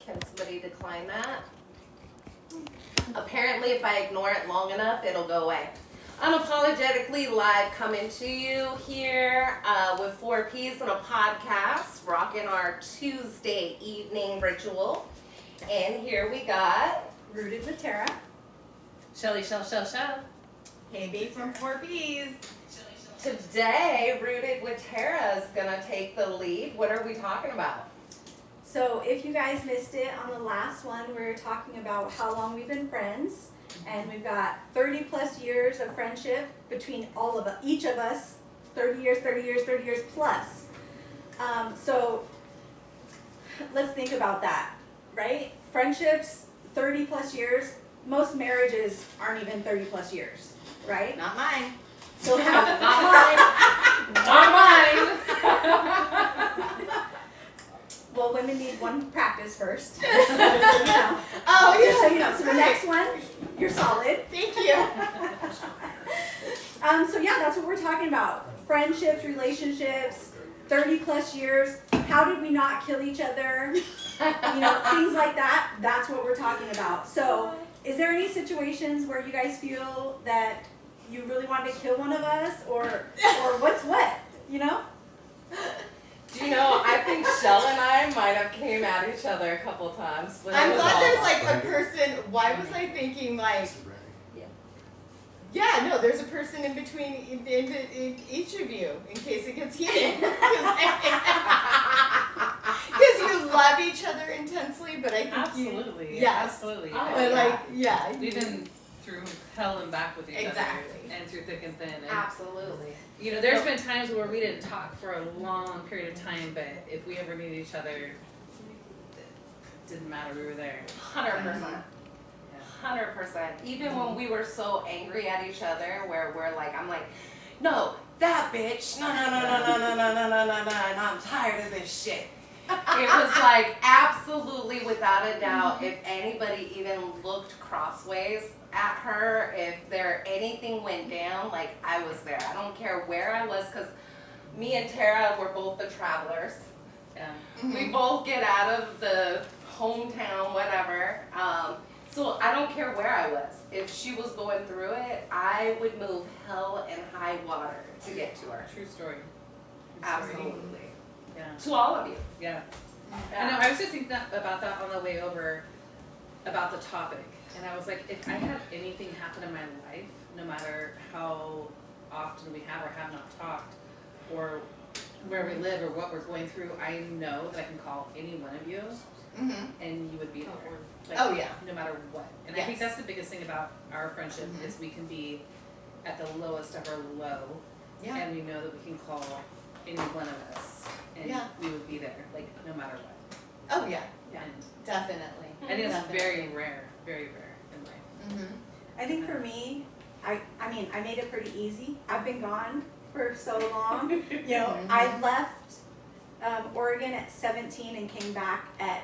Can somebody decline that? Apparently, if I ignore it long enough, it'll go away. Unapologetically live coming to you here with 4 Ps and a podcast, rocking our Tuesday evening ritual. And here we got Rooted with Tara. Shelly, Shell. KB from 4 Ps. today. Rooted with Tara is gonna take the lead. What are we talking about? So if you guys missed it on the last one, we were talking about how long we've been friends. And we've got 30 plus years of friendship between all of us, each of us, 30 years plus. So let's think about that, right? Friendships, 30 plus years. Most marriages aren't even 30 plus years, right? Not mine. So how, Not mine. well, women need one practice first. Oh, Just so you know. So the next one, you're solid. Thank you. So yeah, that's what we're talking about. Friendships, relationships, 30 plus years. How did we not kill each other? Things like that. That's what we're talking about. So is there any situations where you guys feel that you really wanted to kill one of us or what's what, Do you know, I think Shell and I might have came at each other a couple times. I'm glad there's like a person. Why was I thinking like? Yeah, no, there's a person in between in each of you in case it gets heated. Because you love each other intensely, but I think Absolutely. Yes. Absolutely. Oh, But yeah. like, yeah. We've been through hell and back with each Exactly. other. And through thick and thin. And, Absolutely. there's been times where we didn't talk for a long period of time, but if we ever needed each other, it didn't matter, we were there. 100%. 100%. Even when we were so angry at each other, where I'm like, no, that bitch, no, and I'm tired of this shit. It was like absolutely without a doubt, if anybody even looked crossways at her, if anything went down, like I was there. I don't care where I was, because me and Tara were both the travelers. Yeah. We both get out of the hometown, whatever. So I don't care where I was. If she was going through it, I would move hell and high water to get to her. True story. Absolutely. Yeah. To all of you. Yeah. I know, I was just thinking about that on the way over, about the topic. And I was like, if I had anything happen in my life, no matter how often we have or have not talked, or where we live or what we're going through, I know that I can call any one of you and you would be there. Like, Oh, yeah. No matter what. And I think that's the biggest thing about our friendship is we can be at the lowest of our low. Yeah. And we know that we can call any one of us and we would be there, like no matter what. Oh yeah. And Definitely. I think it's Definitely. very rare in life. I think for me, I mean, I made it pretty easy. I've been gone for so long. I left Oregon at 17 and came back at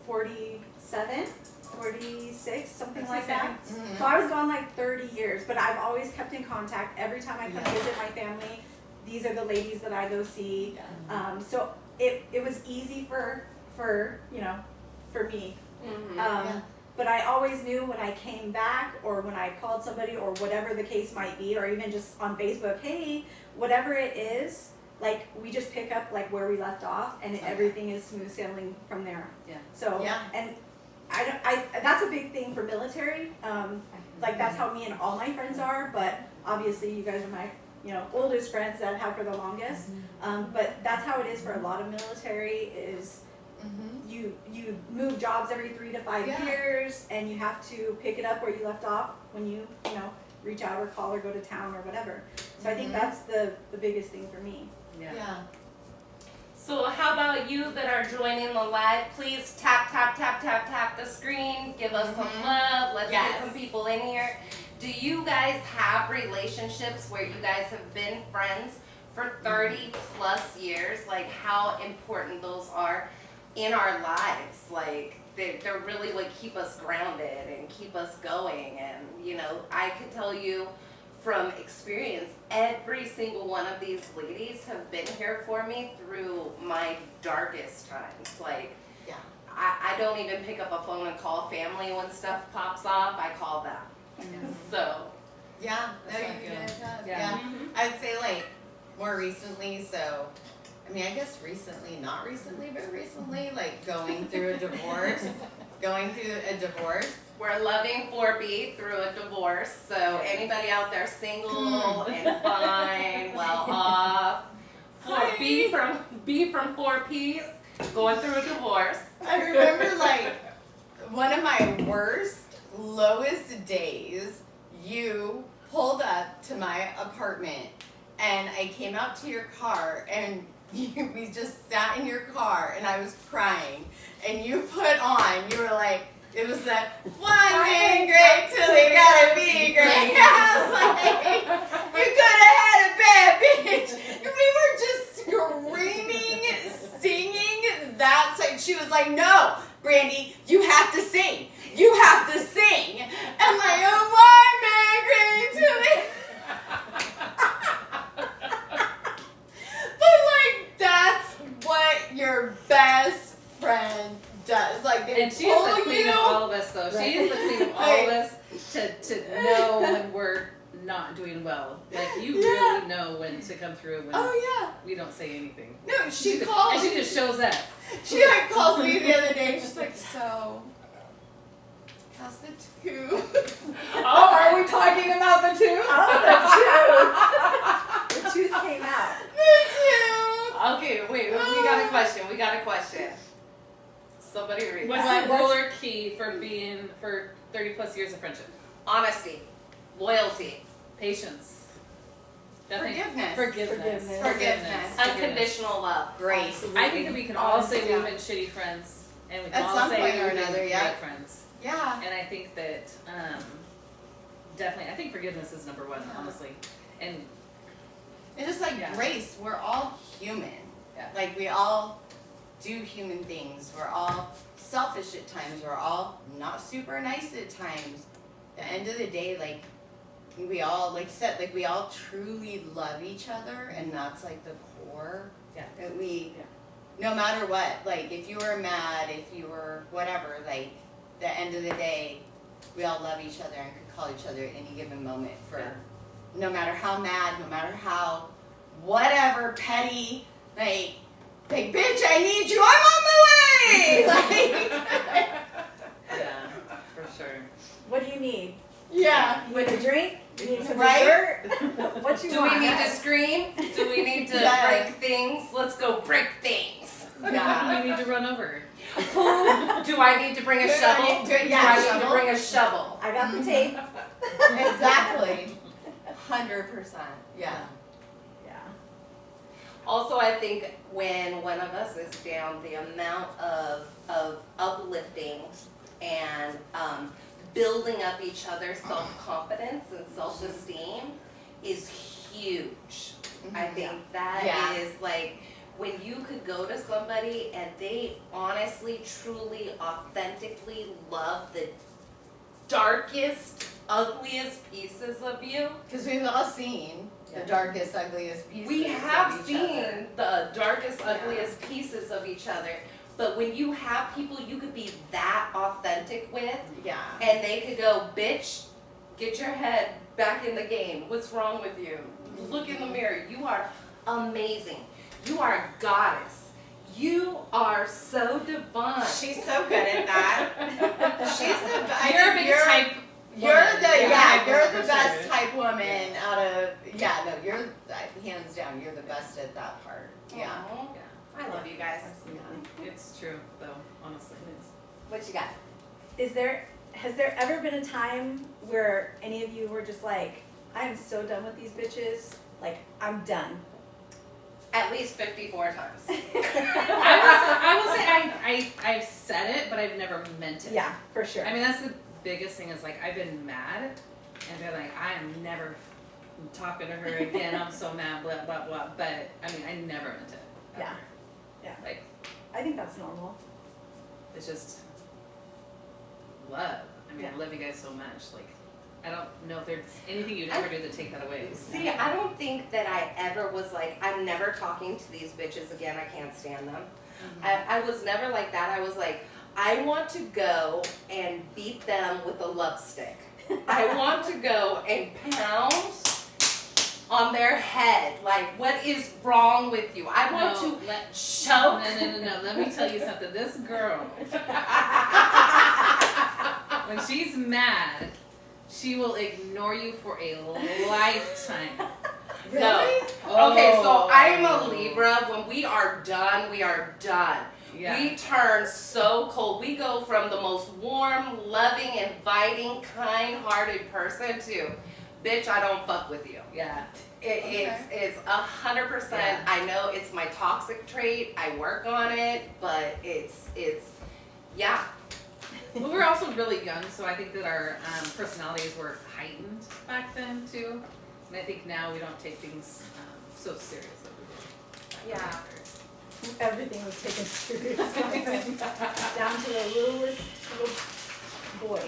47, 46, something like that. So I was gone like 30 years, but I've always kept in contact. Every time I come visit my family, these are the ladies that I go see. So it was easy for me. But I always knew when I came back or when I called somebody or whatever the case might be, or even just on Facebook, hey, whatever it is, like we just pick up like where we left off and everything is smooth sailing from there. Yeah. So, and I that's a big thing for military. Like that's how me and all my friends are, but obviously you guys are my, oldest friends that I've had for the longest. But that's how it is for a lot of military is you move jobs every 3 to 5 years and you have to pick it up where you left off when you reach out or call or go to town or whatever. So I think that's the biggest thing for me. Yeah. So how about you that are joining the live? Please tap the screen. Give us some love. Let's get some people in here. Do you guys have relationships where you guys have been friends for 30 plus years? Like how important those are in our lives. Like they're really what keep us grounded and keep us going. And I could tell you from experience, every single one of these ladies have been here for me through my darkest times. Like I don't even pick up a phone and call family when stuff pops off. I call them. So. Yeah, That's no, how I you feel. did that. Yeah. Yeah. I'd say like more recently, so I mean I guess recently, not recently, but recently, like going through a divorce. We're loving 4B through a divorce, so anybody out there single and fine, well off, 4B from 4Ps, going through a divorce. I remember like one of my lowest days, you pulled up to my apartment and I came out to your car and we just sat in your car and I was crying and you were like, it was that one being great till they gotta be great. I was like, you could have had a bad bitch. And we were just screaming, singing that song. She was like, no, Brandy, you have to sing. You have to sing. And like, oh, one man great till they. But like, that's what your best friend does. Like, they And she's the pull queen you. of all of us, though. She is the queen of all of us to know when we're not doing well. Like, you really know when to come through when we don't say anything. No, she calls. And she just shows up. She like calls me the other day. She's like, so, how's the tooth? Oh, are we talking about the two? Oh, the tooth came out. The tooth. Okay, wait, we got a question. Somebody read What's that. the ruler key for 30 plus years of friendship? Honesty, loyalty, Patience. Forgiveness. Forgiveness. unconditional love. Grace. I think that we can all say Yeah. we've been shitty friends, and we can At all some say point or we've been another, great yeah. friends. Yeah. And I think that definitely, I think forgiveness is number one, honestly. And And just like grace, we're all human. Yeah. Like we all do human things. We're all selfish at times. We're all not super nice at times. At the end of the day, like we all, like you said, like we all truly love each other, and that's like the core. Yeah. That we, no matter what, like if you were mad, if you were whatever, like the end of the day, we all love each other and could call each other at any given moment for no matter how mad, no matter how whatever petty, like bitch, I need you, I'm on my way. Like, yeah, for sure. What do you need? yeah. You need a drink? You need some Right? dessert? What you Do want? we need to scream? Do we need to Yeah. break things? Let's go break things. Yeah. You need to run over. Who do I need to bring a Good shovel? idea. Good, Do yeah, I need to shovel. bring a shovel? I got the tape. Exactly. 100%. Yeah. Yeah. Also, I think when one of us is down, the amount of uplifting and building up each other's self-confidence and self-esteem is huge. I think that is like when you could go to somebody and they honestly, truly, authentically love the darkest, ugliest pieces of you. Because we've all seen the darkest, ugliest pieces. We have of each other. seen the darkest, ugliest pieces of each other. But when you have people you could be that authentic with, Yeah. and they could go, bitch, get your head back in the game. What's wrong with you? Look in the mirror. You are amazing. You are a goddess. You are so divine. She's so good at that. You're a big type. You're woman. you're the for best sure. type woman out of, you're, hands down, you're the best at that part. Yeah. Aw. I love you guys. It's true, though, honestly. What you got? Has there ever been a time where any of you were just like, I am so done with these bitches, like, I'm done? At least 54 times. I will say I've said it, but I've never meant it. Yeah, for sure. I mean, that's the biggest thing is like I've been mad and they're like, I am never talking to her again. I'm so mad, blah, blah, blah. But I mean, I never meant it. Ever. Yeah. Yeah. Like, I think that's normal. it's just love. I mean, Yeah. I love you guys so much. Like, I don't know if there's anything you'd ever do to take that away. See, I don't think that I ever was like, I'm never talking to these bitches again. I can't stand them. I was never like that. I was like, I want to go and beat them with a love stick. I want to go and pound on their head. Like, what is wrong with you? I want to choke. No. Let me tell you something. This girl, when she's mad, she will ignore you for a lifetime. Really? No. Oh. Okay, so I am a Libra. When we are done, we are done. Yeah. We turn so cold. We go from the most warm, loving, inviting, kind-hearted person to, bitch, I don't fuck with you. Yeah. It's 100%. Yeah. I know it's my toxic trait. I work on it, but it's yeah. Well, we were also really young, so I think that our personalities were heightened back then too. And I think now we don't take things so serious as we did. Yeah. Everything was taken seriously. Down to the littlest little boy.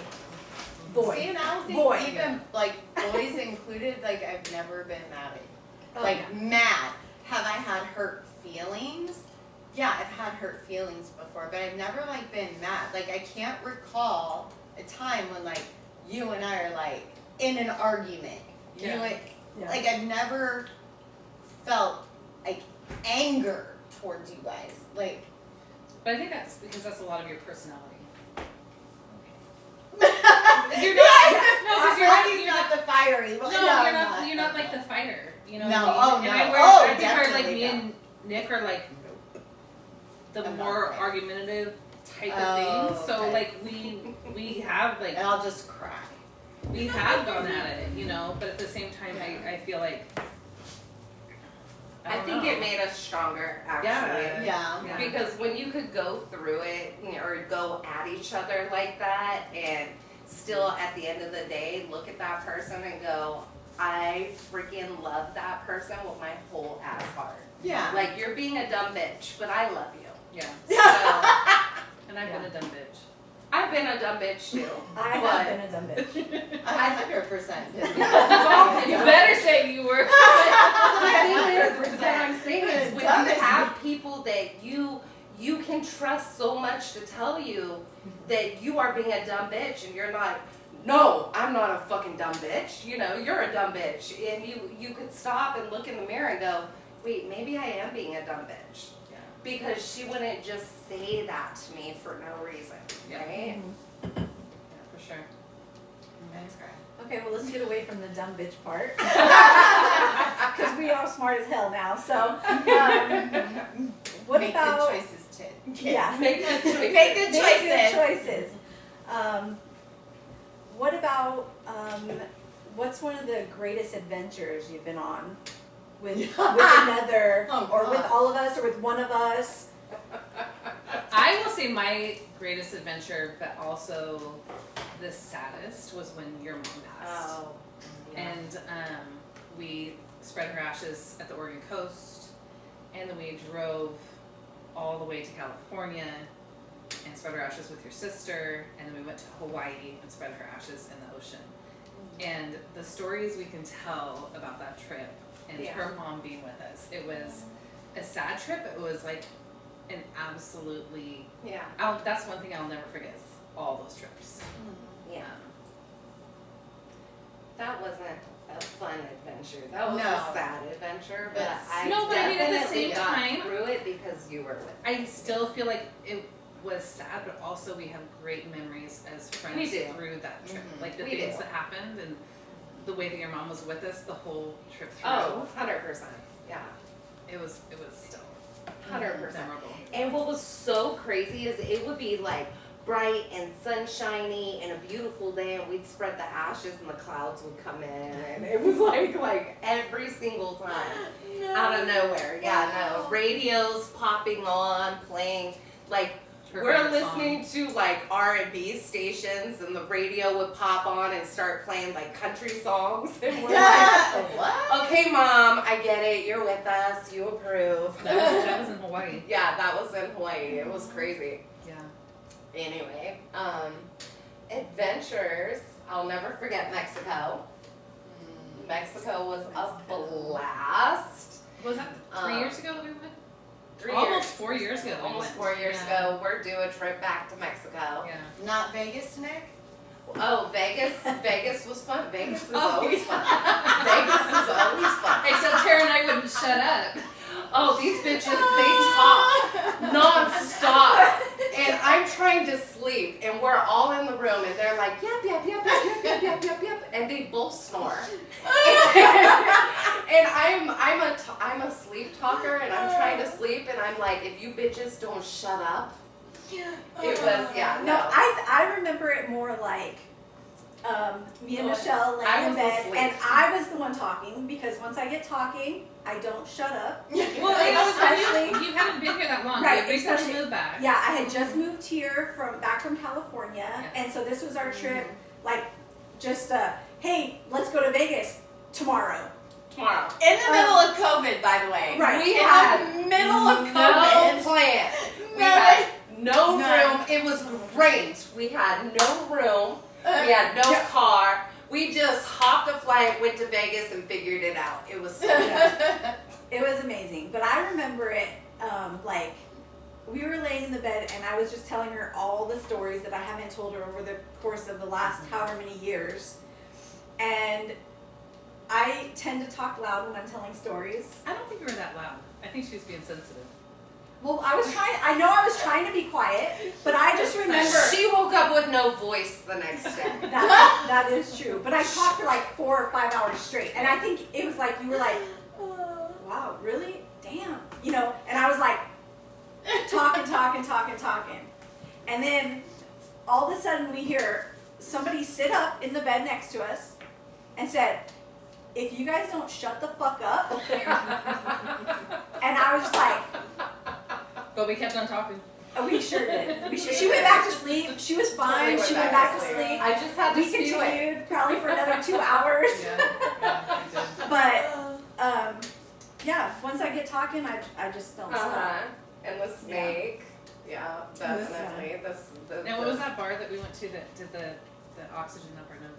See, and I don't think Boy. even like boys included, like I've never been mad at Oh, like mad. Have I had hurt feelings? Yeah, I've had hurt feelings before, but I've never like been mad. Like I can't recall a time when like you and I are like in an argument. Yeah. You and, Yeah. like I've never felt like anger towards you guys. Like But I think that's because that's a lot of your personality. you're you're not the fiery. Well, No, no, you're not. You're not like the fighter. You know. No, what I oh, mean? no. And Oh, I think we're like definitely me and Nick are like the I'm not more right. argumentative type Oh, of things. So okay. like we have like And I'll just cry. we have gone at it, you know. But at the same time, I feel like I don't think know. it made us stronger, actually. Yeah. Yeah. Because when you could go through it, you know, or go at each other like that, and still at the end of the day look at that person and go, I freaking love that person with my whole ass heart. Yeah. Like, you're being a dumb bitch, but I love you. Yeah. So, And I've been a dumb bitch. I've been a dumb bitch too. I but have been a dumb bitch. 100%. You better say you were. What I'm saying is when you have people that you can trust so much to tell you that you are being a dumb bitch, and you're not, no, I'm not a fucking dumb bitch. You know, you're a dumb bitch. And you could stop and look in the mirror and go, wait, maybe I am being a dumb bitch. Yeah. Because she wouldn't just say that to me for no reason, Yeah. right? Yeah, for sure. Okay, well, let's get away from the dumb bitch part. Because we are smart as hell now. So, what Make about... good choices, Chid. Yeah. Make good choices. Make good Make good choices. choices. What about, what's one of the greatest adventures you've been on with another, Oh, or with God. all of us, or with one of us? I will say my greatest adventure, but also the saddest, was when your mom passed. Oh, yeah. And we spread her ashes at the Oregon coast, and then we drove all the way to California and spread her ashes with your sister, and then we went to Hawaii and spread her ashes in the ocean. And the stories we can tell about that trip and Yeah. her mom being with us, it was a sad trip. It was like an absolutely, Yeah. that's one thing I'll never forget, is all those trips. Yeah. That wasn't a fun adventure. That was No. a sad adventure, but Yes. I No, but I mean, at the definitely same got time- through it because you were with me. I still feel like it was sad, but also we have great memories as friends We do. through that trip. Mhm. Like the We things do. that happened and the way that your mom was with us the whole trip through. Oh, 100%. Yeah. It was still 100%. memorable. And what was so crazy is it would be like bright and sunshiny and a beautiful day, and we'd spread the ashes and the clouds would come in, and it was like every single time out of nowhere. Yeah, no, radios popping on, playing like Her we're favorite listening to like R&B stations, and the radio would pop on and start playing like country songs, and we're like, What? okay, Mom, I get it, you're with us, you approve. That was in Hawaii. Yeah, that was in Hawaii. It was crazy. Yeah. Anyway, adventures. I'll never forget Mexico. Mexico was a blast. Was that 3 Um, years ago that we went? Almost 4 years ago. we Almost went. 4 years ago, we're due a trip back to Mexico. Yeah. Not Vegas, Nick? Oh, Vegas was fun. Vegas is Oh, always yeah. fun. Vegas is always fun. Except Tara and I wouldn't shut up. Oh, these bitches, they talk non-stop. And I'm trying to sleep, and we're all in the room, and they're like, yep, yep, yep, yep, yep, yep, yep, yep, yep, and they both snore. And I'm a sleep talker, and I'm trying to sleep, and I'm like, if you bitches don't shut up. It was, yeah, No, no. I remember it more like me and Michelle I laying in was bed, asleep. and I was the one talking because once I get talking, I don't shut up. Well, Especially- you haven't been here that long. Right, You recently especially- moved back. Yeah, I had just moved here back from California, and so this was our trip. Like, just hey, let's go to Vegas tomorrow. Tomorrow. In the middle of COVID, by the way. Right. We In had the middle of no COVID. plan. We No. had no None. room. It was great. We had no room. We had no Yeah. car. We just hopped a flight, went to Vegas, and figured it out. It was so good. It was amazing. But I remember it like we were laying in the bed, and I was just telling her all the stories that I haven't told her over the course of the last however many years, and I tend to talk loud when I'm telling stories. I don't think you were that loud. I think she was being sensitive. Well, I was trying to be quiet, but I just remember She woke up with no voice the next day. that is true. But I talked for like 4 or 5 hours straight, and I think it was like you were like, wow, really? Damn. You know, and I was like talking. And then all of a sudden we hear somebody sit up in the bed next to us and said, if you guys don't shut the fuck up. And I was just like, But we kept on talking. oh, we sure did. She went back to sleep. She was fine. Totally She went went back back to to sleep. sleep. I just had to We spew it. continued probably for another 2 hours. Yeah, we did. But yeah, once I get talking, I just don't stop. And the snake. Yeah, definitely. Now, what was that bar that we went to that did the oxygen up our noses?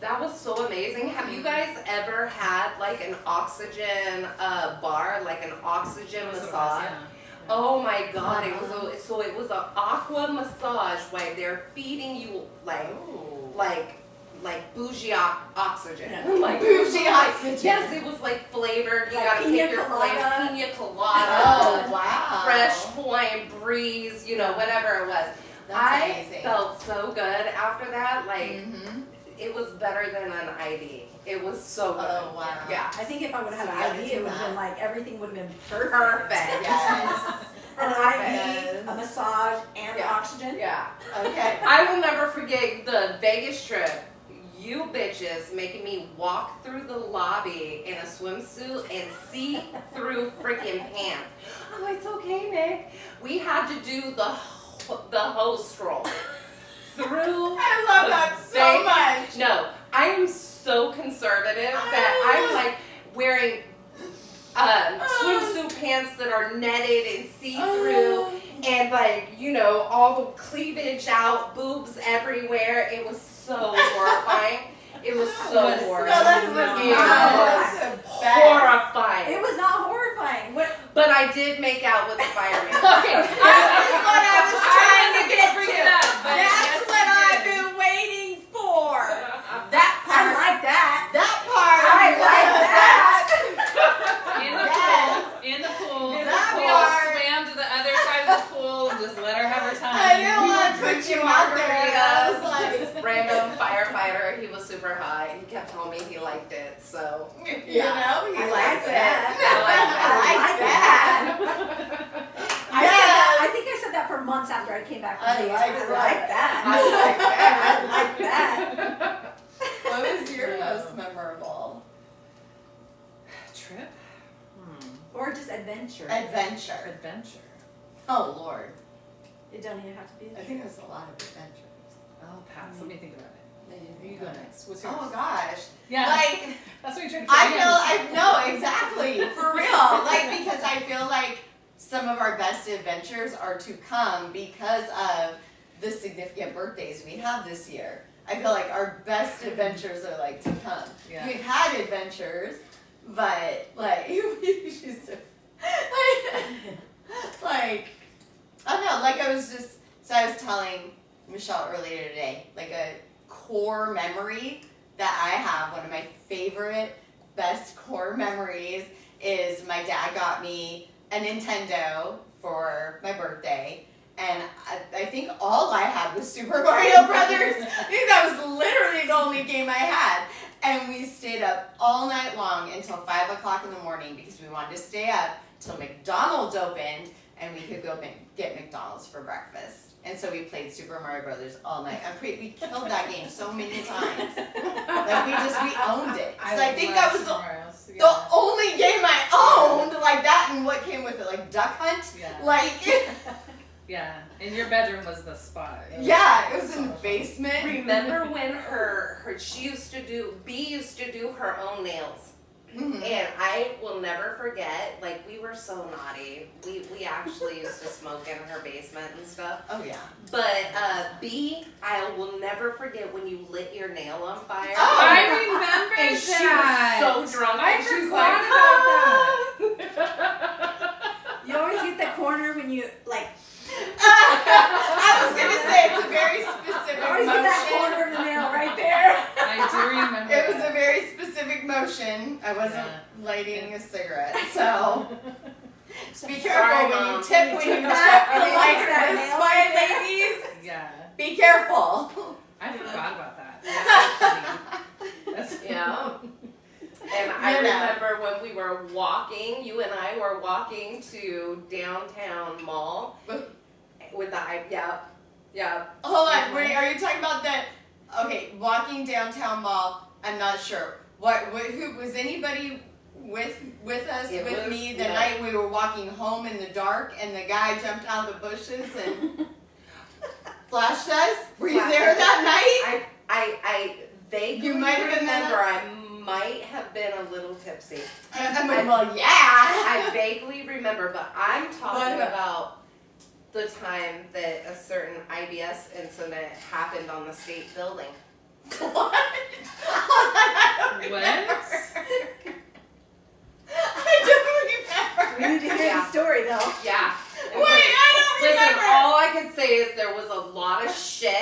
That was so amazing. Have you guys ever had like an oxygen bar, like an oxygen That was massage? what it was, yeah. Oh my god, it was an aqua massage where they're feeding you like bougie oxygen. Yeah. Like Bougie oxygen. Yes, it was like flavored. You Like gotta pina pick your colada. flavor. Pina colada. Oh, wow. Fresh Hawaiian breeze, whatever it was. That's I amazing. felt so good after that. Like Mm-hmm. it was better than an IV. It was so good. Oh, wow. Yeah. I think if I would have So had you an gotta IV, do it would have been that. like everything would have been perfect. Perfect. Yes. An Perfect. IV, a massage, and Yeah. oxygen. Yeah. Okay. I will never forget the Vegas trip. You bitches making me walk through the lobby in a swimsuit and see through freaking pants. Oh, it's okay, Nick. We had to do the hose stroll through. I love that so much. No, I am so conservative that I'm like wearing swimsuit pants that are netted and see-through, and like all the cleavage out, boobs everywhere. It was so horrifying. It was so horrifying. No, that's It was horrifying. It was not horrifying. What? But I did make out with the fireman. Okay, That's what I was trying to get bring to. it up, but That's yes, what you I've did. been waiting for. That I part. like that. That part. I like that. In the pool. That We all part. swam to the other side of the pool and just let her have her time. I didn't want to put you out there. I was like, This random firefighter, he was super high. He kept telling me he liked it, so he I likes like it. that. I like that. I think I said that for months after I came back from I Vegas. like I that. like that. I like that. I like that. What was your most memorable Trip? Or just adventure. adventure? Adventure. Oh Lord, It don't even have to be. I think there's a lot of adventures. Oh, pass. Let me think about it. You go next. What's yours? Oh gosh, Yeah. like. That's what you're trying to I know exactly, for real. Like, because I feel like some of our best adventures are to come because of the significant birthdays we have this year. I feel like our best adventures are like to come. Yeah. We've had adventures, but like, Like, I don't know, like I was telling Michelle earlier today, like a core memory that I have, one of my favorite, best core memories is my dad got me a Nintendo for my birthday. And I think all I had was Super Mario Brothers. I think that was literally the only game I had. And we stayed up all night long until 5 o'clock in the morning because we wanted to stay up till McDonald's opened and we could go get McDonald's for breakfast. And so we played Super Mario Brothers all night. We killed that game so many times. Like we owned it. So I think that was the only game I owned, like that and what came with it, like Duck Hunt. Yeah. Like yeah, and your bedroom was the spot. It was in the basement. Remember when B used to do her own nails? Mm-hmm. And I will never forget, like, we were so naughty. We actually used to smoke in her basement and stuff. Oh, yeah. But B, I will never forget when you lit your nail on fire. Oh, I remember and that. she was so drunk. I and she's forgot like, about You always get the corner when you, like, I was going to say, it's a very specific you always get that motion. corner of the nail right there. I do remember It was that. a very specific motion. I wasn't lighting a cigarette, so be careful when you tip when you tip like that this nail way, right ladies. Yeah. Be careful. I forgot about that. That's so funny. yeah. And I remember when we were walking, you and I were walking to downtown mall with the yeah. Hold on, wait, are you talking about that? Okay, walking downtown mall. I'm not sure. Who was anybody with us It with was, me the yeah. night we were walking home in the dark and the guy jumped out of the bushes and flashed us? Were you there that night? I vaguely You might have been there. remember. I might have been a little tipsy. I'm like, well, yeah. I vaguely remember, but I'm talking What? about the time that a certain IBS incident happened on the state building. What? What? I don't We remember. need to hear the story, though. Yeah. Wait, I don't Listen, remember. all I can say is there was a lot of shit,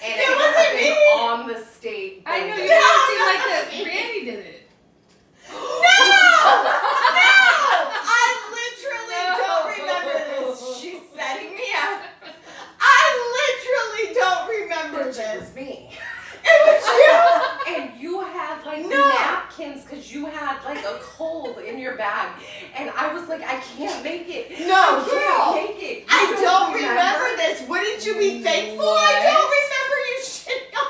and It it wasn't happened me. on the state I know building. you No, don't seem no, like that. no. Randy did it. No! I literally don't remember this. She's setting me up. I literally don't remember It this. was me. It was you. And you had like No. napkins because you had like a cold in your bag, and I was like, I can't make it. No, I girl. can't make it. I You don't remember this. Wouldn't you be thankful? I don't remember you shitting on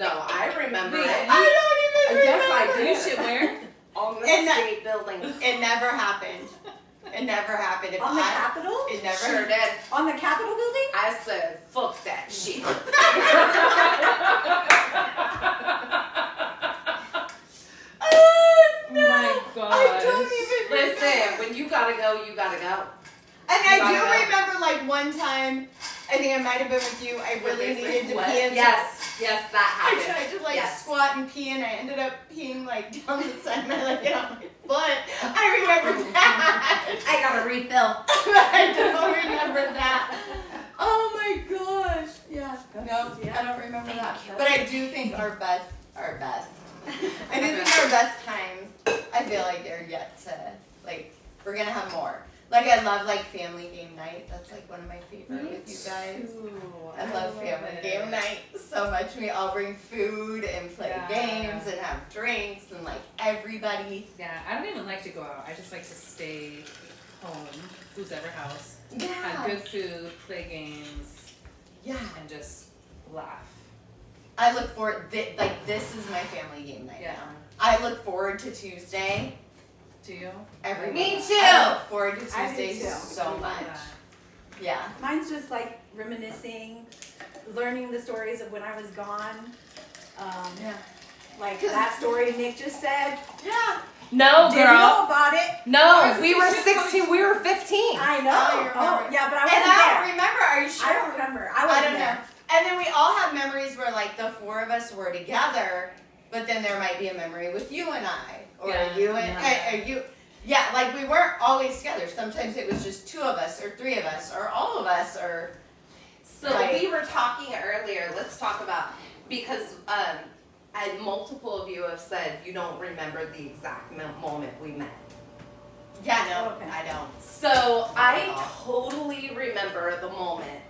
I remember Wait, it. I don't even Yes, I remember. do. You should wear. On the And that- state building. It never happened. It never happened. If On the Capitol? it never. Sure did. On the Capitol building? I said, fuck that shit. Oh, no. My God. I don't even remember. Listen, when you gotta go, you gotta go. And I You do gotta go. remember like one time, I think I might have been with you, I really needed to What? pee. And Yes, that I happened. tried to like Yes. squat and pee and I ended up peeing like down the side of my leg and on my foot. I remember that. I got a refill. I don't remember that. Oh my gosh. Yeah. No, Yeah. I don't remember Thank that. you. But I do think our best. I do think our best times, I feel like they're yet to, like, we're gonna have more. Like, I love, like, family game night. That's, like, one of my favorite with you guys. I love family game night so much. We all bring food and play Yeah. games and have drinks and, like, everybody. Yeah, I don't even like to go out. I just like to stay home, whoever house, Yeah. have good food, play games, Yeah. and just laugh. I look forward, this is my family game night Yeah. now. I look forward to Tuesday Do you? every Me week. too. I look forward to I do Tuesdays too. so I love much. that. Yeah. Mine's just like reminiscing, learning the stories of when I was gone. Yeah. Like that story Nick just said. Yeah. No, Didn't girl. know about it. No, we were 16. We were 15. I know. Oh, you remember. Yeah, but I And wasn't I there. don't remember. Are you sure? I don't remember. I I wasn't don't know. there. And then we all have memories where like the four of us were together, but then there might be a memory with you and I, or Yeah. you and Yeah. or you. Yeah, like we weren't always together. Sometimes it was just 2 of us or 3 of us or all of us or. So we were talking earlier, let's talk about, because multiple of you have said you don't remember the exact moment we met. Yeah, no, Okay. I don't. So I totally remember the moment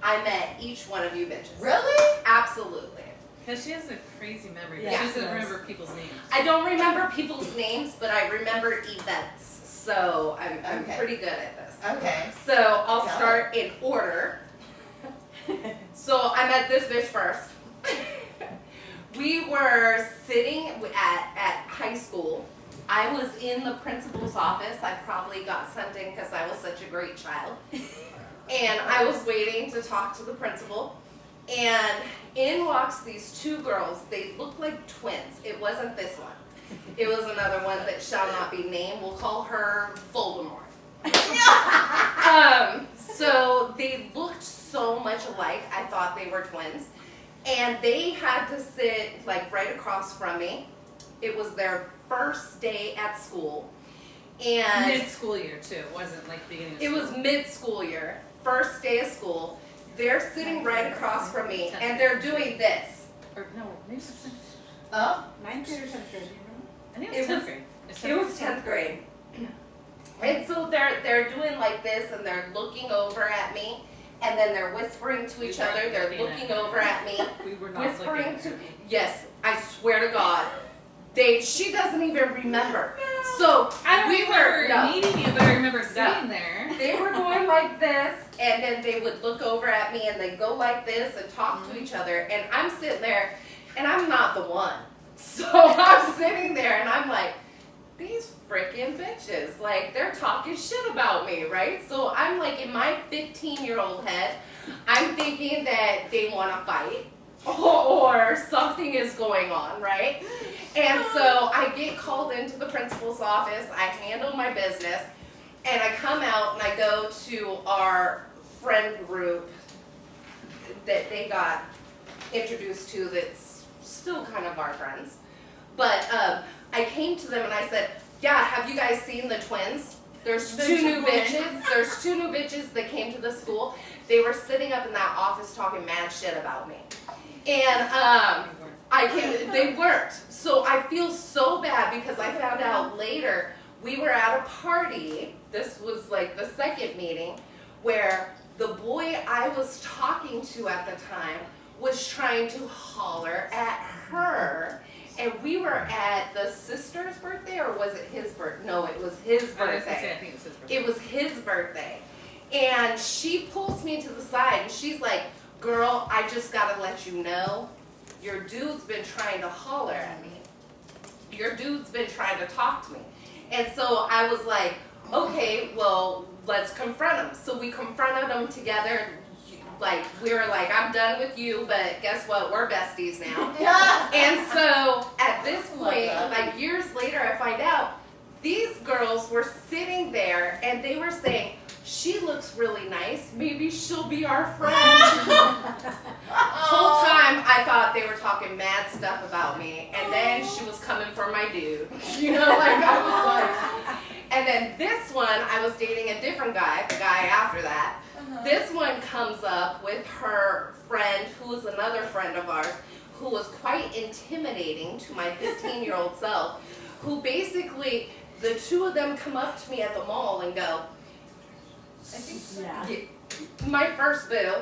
I met each one of you bitches. Really? Absolutely. Because she has a crazy memory. Yeah, She she doesn't does. remember people's names. I don't remember people's names, but I remember events. So I'm Okay. pretty good at this. Okay. So I'll Yeah. start in order. So I met this bitch first. We were sitting at high school. I was in the principal's office. I probably got sent in because I was such a great child. And I was waiting to talk to the principal. And in walks these 2 girls. They looked like twins. It wasn't this one. It was another one that shall not be named. We'll call her Voldemort. So they looked so much alike. I thought they were twins. And they had to sit like right across from me. It was their first day at school. And Mid-school year, too. It wasn't like beginning of it school. was mid-school year, first day of school. They're sitting right across from me and they're doing this. Or, no, maybe it was, Oh. 9th grade or 10th grade, do you remember? I think It it was was- 10th grade. It was 10th grade. And so they're doing like this and they're looking over at me and then they're whispering to each other. They're looking over at me, We were not whispering looking. to, yes, I swear to God. She doesn't even remember. So I don't we remember were, no. meeting you, but I remember sitting there. They were going like this, and then they would look over at me, and they'd go like this and talk to each other. And I'm sitting there, and I'm not the one. So I'm sitting there, and I'm like, these freaking bitches, like, they're talking shit about me, right? So I'm like, in my 15-year-old head, I'm thinking that they want to fight. Or something is going on, right? And so I get called into the principal's office, I handle my business, and I come out and I go to our friend group that they got introduced to that's still kind of our friends. But I came to them and I said, yeah, have you guys seen the twins? There's 2 new bitches. There's 2 new bitches that came to the school. They were sitting up in that office talking mad shit about me. And they weren't. So I feel so bad because I found out later we were at a party. This was like the second meeting where the boy I was talking to at the time was trying to holler at her. And we were at the sister's birthday, or was it his birthday? No, it was his birthday. I was gonna say, I think it was his birthday. It was his birthday. And she pulls me to the side and she's like, girl, I just gotta let you know, your dude's been trying to holler at me. Your dude's been trying to talk to me. And so I was like, okay, well, let's confront him. So we confronted him together. Like, we were like, I'm done with you, but guess what? We're besties now. And so at this point, like years later, I find out these girls were sitting there and they were saying, she looks really nice. Maybe she'll be our friend. Whole time I thought they were talking mad stuff about me, and then she was coming for my dude. You know, like I was like. And then this one, I was dating a different guy, the guy after that. This one comes up with her friend, who is another friend of ours, who was quite intimidating to my 15-year-old self, who basically, the 2 of them come up to me at the mall and go, my first boo,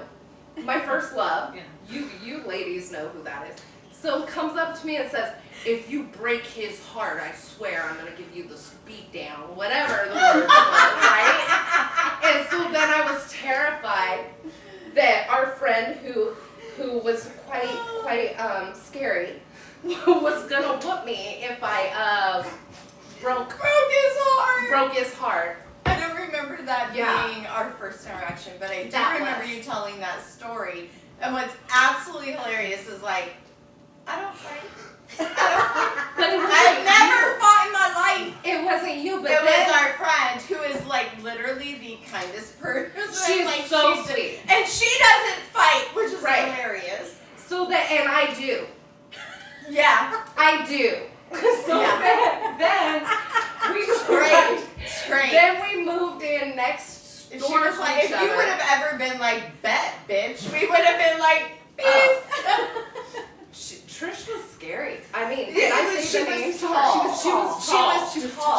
my first love, you ladies know who that is. So comes up to me and says, if you break his heart, I swear I'm going to give you the speak down, whatever the word was, right? And so then I was terrified that our friend who was quite scary was going to whoop me if I broke his heart. I don't remember that being our first interaction, but I do remember you telling that story. And what's absolutely hilarious is like, I don't fight. But I've never fought in my life. It wasn't you, but it was our friend who is like literally the kindest person. She's like, so sweet. And she doesn't fight, which is Right. hilarious. So that, and I do. Yeah. I do. So then we Great. next If door she was to like, each if you other. would have ever been like, bet, bitch, we would have been like, peace. Trish was scary. I mean, Yeah, I she say the was name? tall. She was tall.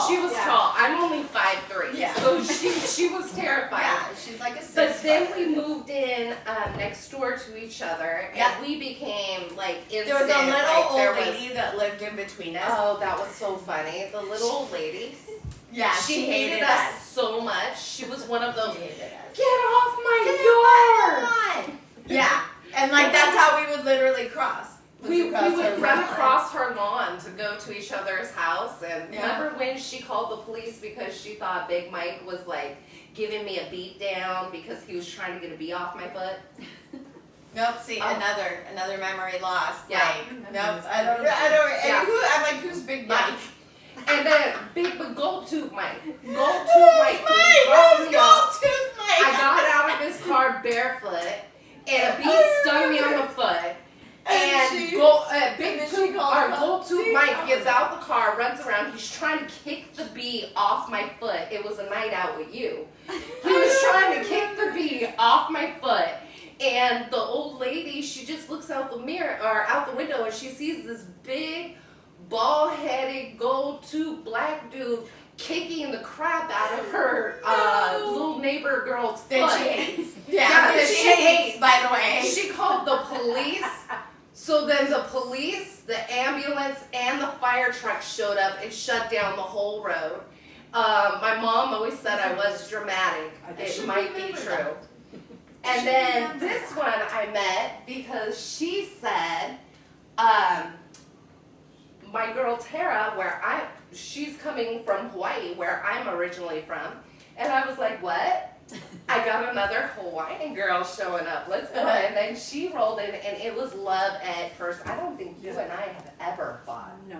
She was Yeah. tall. I'm only 5'3", Yeah. so she was terrifying. Yeah, she's like a But six. then we moved in next door to each other, Yeah. and we became like instant. There was a little like, there old was- lady that lived in between us. Oh, that was so funny. The little old lady. Yeah, She hated us so much. She was one of those. She hated us. Get off my yard! Yeah, and like that's how we would literally cross. We would run lawn. across her lawn to go to each other's house, and Yeah. remember when she called the police because she thought Big Mike was like giving me a beat down because he was trying to get a bee off my foot? Nope. See, Oh. another memory lost. Yeah. Like, nope. I don't. And Yeah. I'm like, who's Big Mike? Yeah. And then Big Gold Tooth Mike. Gold Tooth Who's Mike. Mike? dropped Who's me off. Gold Tooth Mike? I got out of his car barefoot, and a bee stung me on the foot. And Big then she Tooth, called our the Gold Tooth police. Mike gets out the car, runs around. He's trying to kick the bee off my foot. It was a night out with you. He was trying to kick the bee off my foot. And the old lady, she just looks out the mirror or out the window, and she sees this big, bald-headed, gold-tooth black dude kicking the crap out of her little neighbor girl's foot. That she hates. Yeah, that that she she hates, by the way. She called the police. So then the police, the ambulance, and the fire truck showed up and shut down the whole road. My mom always said I was dramatic. It might be true. And then this one I met because she said, my girl Tara, she's coming from Hawaii, where I'm originally from. And I was like, what? I got another Hawaiian girl showing up. Let's go. And then she rolled in, and it was love at first. I don't think you and I have ever fought. No.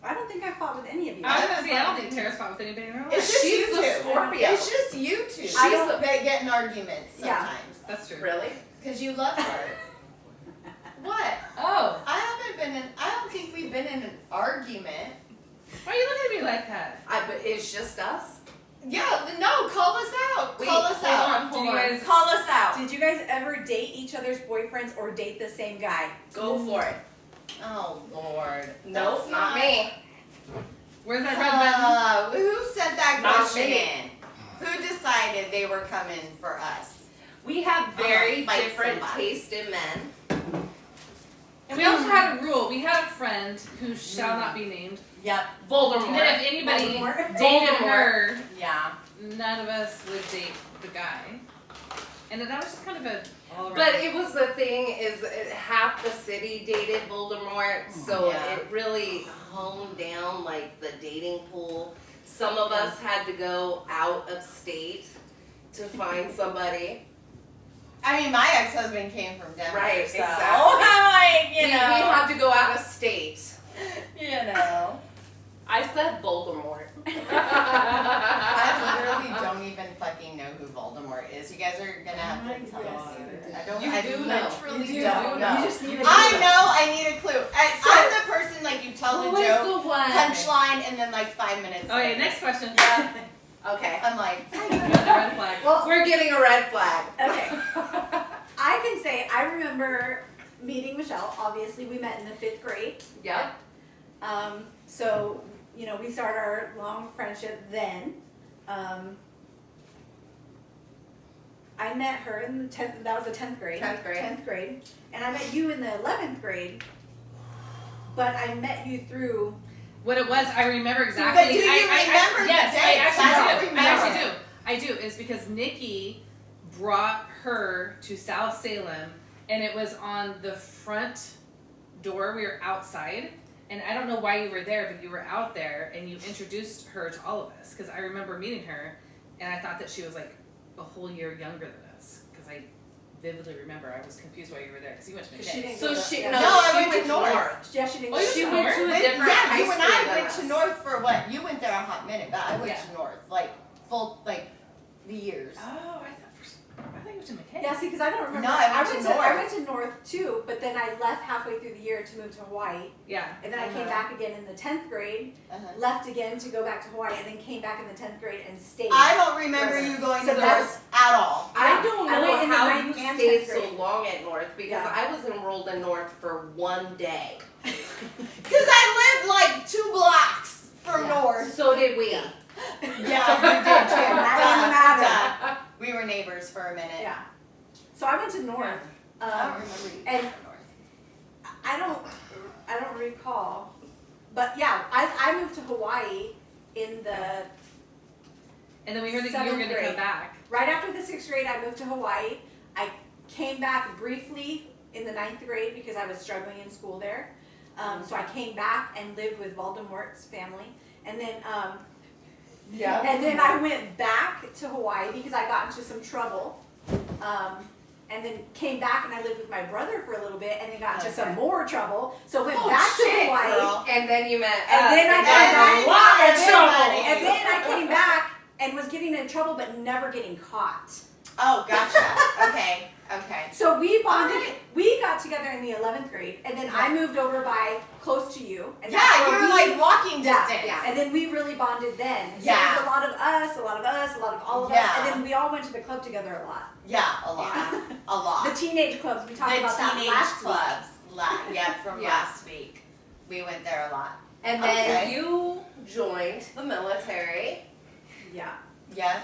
I don't think I fought with any of you. I was gonna say, I don't think Tara's fought with anybody in her life. It's just She's you the two. Scorpio. It's just you two. She's They get in arguments Yeah. sometimes. That's true. Really? Because you love her. What? Oh, I don't think we've been in an argument. why are you looking at me like that? But it's just us. Yeah, no, call us out. Wait, Call us hold out. on, Did hold you on. guys? Call us out. Did you guys ever date each other's boyfriends or date the same guy? Go for it. Oh, Lord. Nope, That's not me. Where's that red button? Who sent that Not question me. in? Who decided they were coming for us? We have very fight different somebody. taste in men. And we also had a rule. We had a friend who shall not be named. Yep. Voldemort. That if anybody Voldemort. dated Voldemort. her, Yeah. none of us would date the guy. And that was just kind of a all around. But it was the thing is half the city dated Voldemort, so Yeah. it really honed down like the dating pool. Some of us had to go out of state to find somebody. I mean, my ex-husband came from Denver. Right, so exactly. I'm like, We had to go out of state. you know. I said Voldemort. I literally don't even fucking know who Voldemort is. You guys are gonna have to tell Yes. me. I don't. You I do know. literally You do. don't know. You just need a I clue. know. I need a clue. I'm the person like you tell Who the is joke, the one? punchline, and then like 5 minutes. Okay, later. next question. Yeah. Okay. I'm like. Another red flag. Well, We're getting a red flag. okay. I can say I remember meeting Michelle. Obviously, we met in the 5th grade. Yep. So, you know, we started our long friendship then. I met her in the 10th, that was the 10th grade. 10th grade. 10th grade. And I met you in the 11th grade. But I met you through, What it was, I remember exactly. But do you remember the yes, I dates? I actually don't do. remember. I actually do. I do. It's because Nikki brought her to South Salem, and it was on the front door. We were outside, and I don't know why you were there, but you were out there, and you introduced her to all of us. Because I remember meeting her, and I thought that she was like a whole year younger than us. Because I vividly remember I was confused why you were there. Because you went to She McKay. didn't So go she to- no, No, I she went to went North. yeah, she didn't Oh, go you to She went went to a But, different yeah, high you and school I than went us. to North for what? You went there a hot minute, but I went Yeah. to North like full like the years. Oh, I thought you were to McKay. Yeah, see, because I don't remember. No, I went to North too, but then I left halfway through the year to move to Hawaii. Yeah. And then I came back again in the 10th grade, left again to go back to Hawaii, and then came back in the 10th grade and stayed. I don't remember you going to North at all. I don't know went in the how ninth you and stayed 10th so grade. long at North because Yeah. I was enrolled in North for one day. Because I lived like 2 blocks from North. So did we. Yeah, we did too. That didn't matter. We were neighbors for a minute. Yeah. So I went to North. I don't remember you and going to North. I don't recall, but yeah, I moved to Hawaii in the And then we heard that you were going to 7th come grade. back. Right after the 6th grade, I moved to Hawaii. I came back briefly in the 9th grade because I was struggling in school there. So I came back and lived with Voldemort's family, and then and then I went back to Hawaii because I got into some trouble. And then came back and I lived with my brother for a little bit, and then got into some more trouble. So went back to Hawaii. Girl. And then you met And us. then I and got got in a lot of trouble. And then I came back and was getting in trouble, but never getting caught. Oh, gotcha. Okay. So we bonded. We got together in the 11th grade, and then I moved over by close to you. And that's Yeah, where you were we- like walking distance. Yeah, and then we really bonded then. So Yeah. it was a lot of us, a lot of us, a lot of all of us, Yeah. and then we all went to the club together a lot. Yeah, a lot. A lot. The teenage clubs. We talked The about that teenage last clubs. From Yeah. last week. We went there a lot. And then Okay. you joined the military, week. Yeah. Yeah.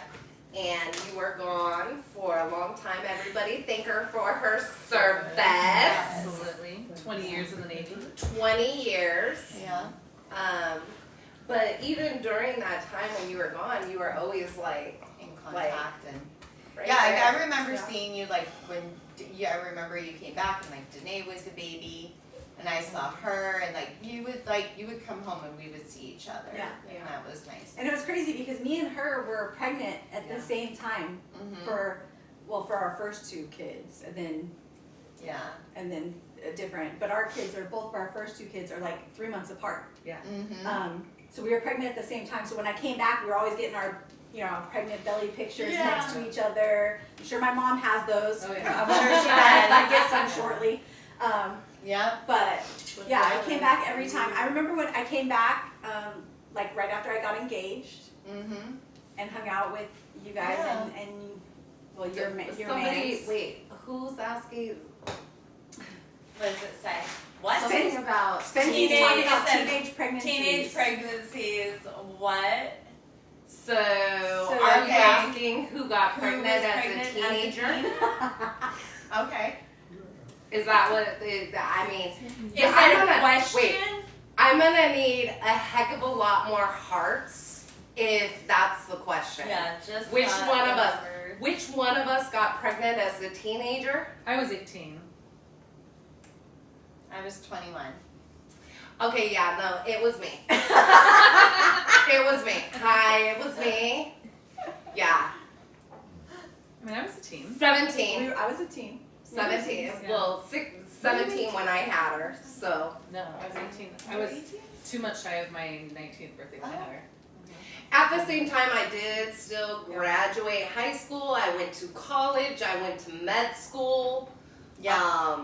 and you were gone for a long time. Everybody thank her for her service. Absolutely. 20 years in the Navy. 20 years. Yeah. But even during that time when you were gone, you were always like In contact and right yeah, there. I remember Yeah. seeing you like when I remember you came back and like Danae was a baby, and I saw her, and like you would come home and we would see each other. Yeah. And that was nice. And it was crazy because me and her were pregnant at the same time Mhm. for our first 2 kids, and then different. But our kids are both of our first 2 kids are like 3 months apart. Mhm. So we were pregnant at the same time. So when I came back, we were always getting our pregnant belly pictures Yeah. next to each other. I'm sure my mom has those. Oh, yeah. I'm sure she has. I get some shortly. Yeah. But yeah, I came back every time. I remember when I came back, like right after I got engaged Mhm. and hung out with you guys Yeah. and well, your Somebody, mates. wait, who's asking? What does it say? What? Something about Spency's Teenage- talking about it says teenage pregnancies. Teenage pregnancies. What? So, are you okay. asking who got Who pregnant was as pregnant a as a teenager? Okay. Is that what I mean? Is Yeah, that I'm a gonna- question? wait. I'm gonna need a heck of a lot more hearts if that's the question. Yeah, just Which not one of us? whatever. Which one of us got pregnant as a teenager? I was 18. I was 21. Okay, yeah, no, it was me. It was me. Hi, it was me. Yeah, I mean, I was a teen. 17. I was a teen. 17. Yeah. Well, 17 when I had her, so. No, I was 18. I was too much shy of my 19th birthday when I had her. At the same time, I did still graduate high school. I went to college. I went to med school. Yeah.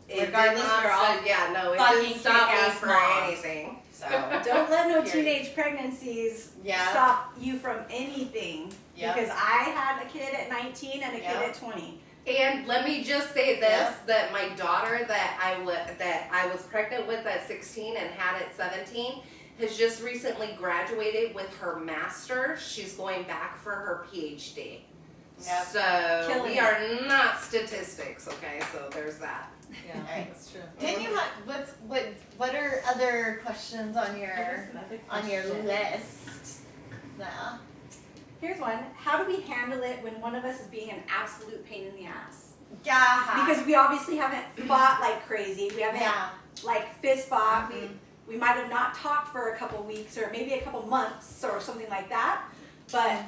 It Regardless, did not we're all stop- yeah, no, it fucking didn't stop me kick-ass for moms. anything. So. Don't let no Period. teenage pregnancies Yeah. stop you from anything. Yep. Because I had a kid at 19 and a kid Yep. at 20. And let me just say this: Yeah. that my daughter that I was pregnant with at 16 and had at 17 has just recently graduated with her master's. She's going back for her PhD. Yep. So Killing we it. are not statistics, okay? So there's that. Yeah, Right. that's true. Didn't you have what are other questions on your list? Yeah. Here's one. How do we handle it when one of us is being an absolute pain in the ass? Yeah. Because we obviously haven't fought like crazy. We haven't like fist fought. Mhm. We might have not talked for a couple weeks or maybe a couple months or something like that. But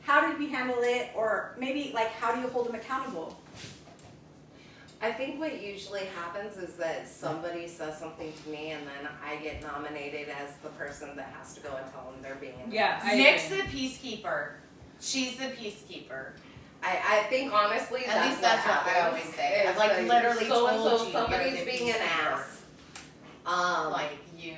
how did we handle it? Or maybe like how do you hold them accountable? I think what usually happens is that somebody says something to me and then I get nominated as the person that has to go and tell them they're being an Yeah, ass. I Nick's agree. the peacekeeper. She's the peacekeeper. I think honestly At least that's what I always say. I've like literally so and told so you somebody's you're the being an peacekeeper. ass. Like you,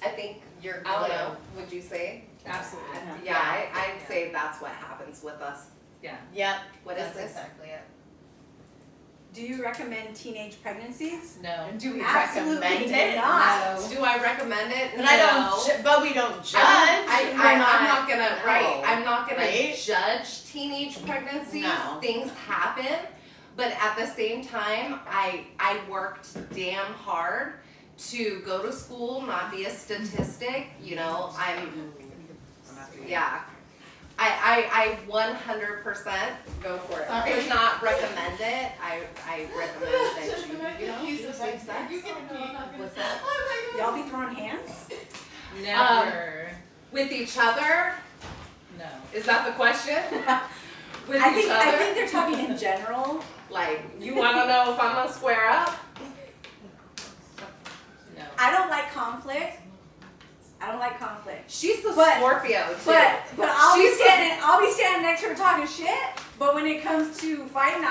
I think you're I don't glue. know. Would you say? Absolutely. Yeah, I'd say that's what happens with us. Yeah. Yep. What is That's this? exactly it. Do you recommend teenage pregnancies? No. Do we Absolutely recommend it? not. No. Do I recommend it? But No. I don't. But we don't judge. I'm not gonna No. right. I'm not gonna Right? judge teenage pregnancies. No. Things happen, but at the same time, I worked damn hard to go to school, not be a statistic. You know, yeah. I 100% go for it. Sorry. Would not recommend it. I recommend that you know, do safe sex. What's that? Y'all be throwing hands? Never. With each other? No. Is that the question? With I each other? think they're talking in general. Like, you want to know if I'm gonna square up? No. I don't like conflict. She's the But- Scorpio too. But I'll be She's standing next to her talking shit. But when it comes to fighting,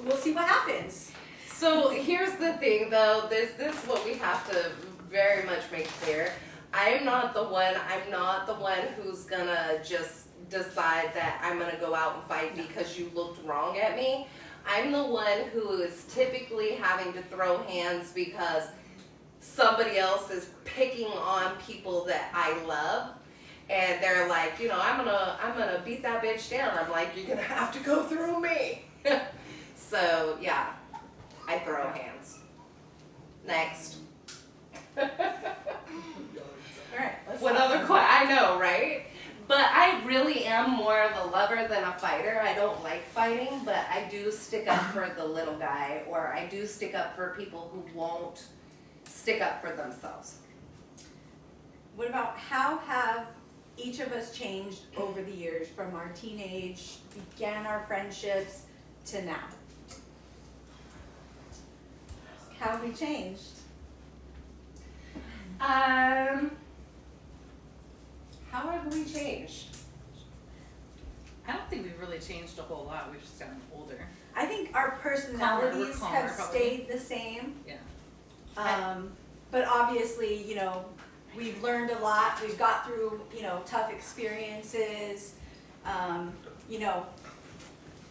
we'll see what happens. So here's the thing, though. This is what we have to very much make clear. I'm not the one who's gonna just decide that I'm gonna go out and fight because you looked wrong at me. I'm the one who is typically having to throw hands because somebody else is picking on people that I love, and they're like, you know, I'm gonna beat that bitch down. I'm like, you're gonna have to go through me. So yeah, I throw hands. Next. All right. What other I know, right? But I really am more of a lover than a fighter. I don't like fighting, but I do stick up for the little guy, or I do stick up for people who won't stick up for themselves. What about how have each of us changed over the years from our teenage, began our friendships to now? How have we changed? How have we changed? I don't think we've really changed a whole lot. We've just gotten older. I think our personalities Calmer, have probably. stayed the same. Yeah. But obviously, you know, we've learned a lot. We've got through, you know, tough experiences. You know,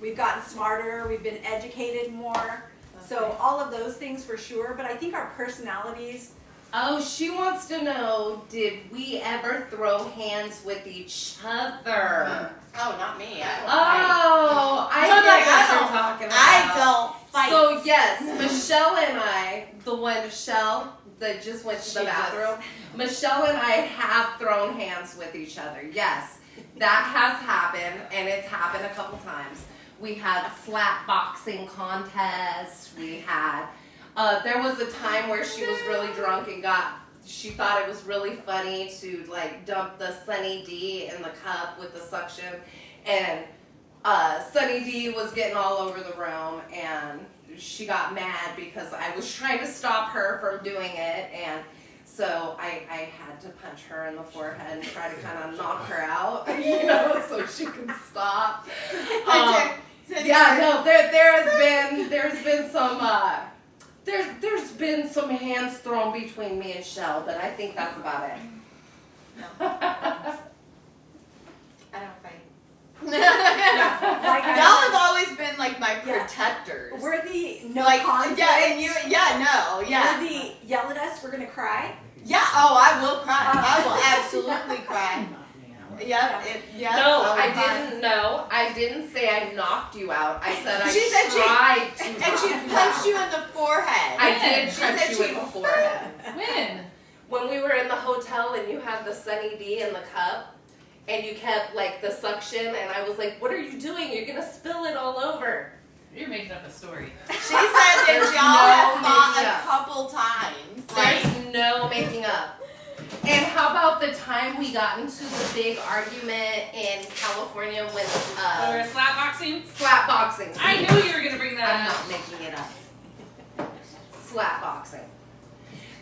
we've gotten smarter. We've been educated more. So all of those things for sure. But I think our personalities. Oh, she wants to know, did we ever throw hands with each other? Oh, not me. Oh, I No, no, get what I you're don't- talking about. I don't fight. So yes, Michelle and I, the one Michelle that just went to the She just- bathroom, Michelle and I have thrown hands with each other. Yes, that has happened, and it's happened a couple times. We had slap boxing contests. We had. There was a time where she was really drunk and she thought it was really funny to like dump the Sunny D in the cup with the suction, and Sunny D was getting all over the room, and she got mad because I was trying to stop her from doing it, and so I had to punch her in the forehead and try to kind of knock her out, you know, so she can stop. Yeah, no, there's been some there's been some hands thrown between me and Shell, but I think that's about it. No. I don't fight. Like Y'all have always been like my Yeah. protectors. We're the no like, conflict. yeah, and you, yeah, no, yeah. We're the yell at us, we're gonna cry. Yeah, oh, I will cry. I will absolutely cry. Yeah, No, will I cry. didn't know. I didn't say I knocked you out. I said I She said she- tried to And knock she you punched out. you in the forehead. I did She punch said you she- in the forehead. When? When we were in the hotel and you had the Sunny D in the cup, and you kept like the suction, and I was like, what are you doing? You're gonna spill it all over. You're making up a story. She said that There's y'all no have fought making a up. couple times. Like, There's no making up. And how about the time we got into the big argument in California with Or slap boxing? slap boxing? I knew you were gonna bring I'm that up. not making it up. Slap boxing.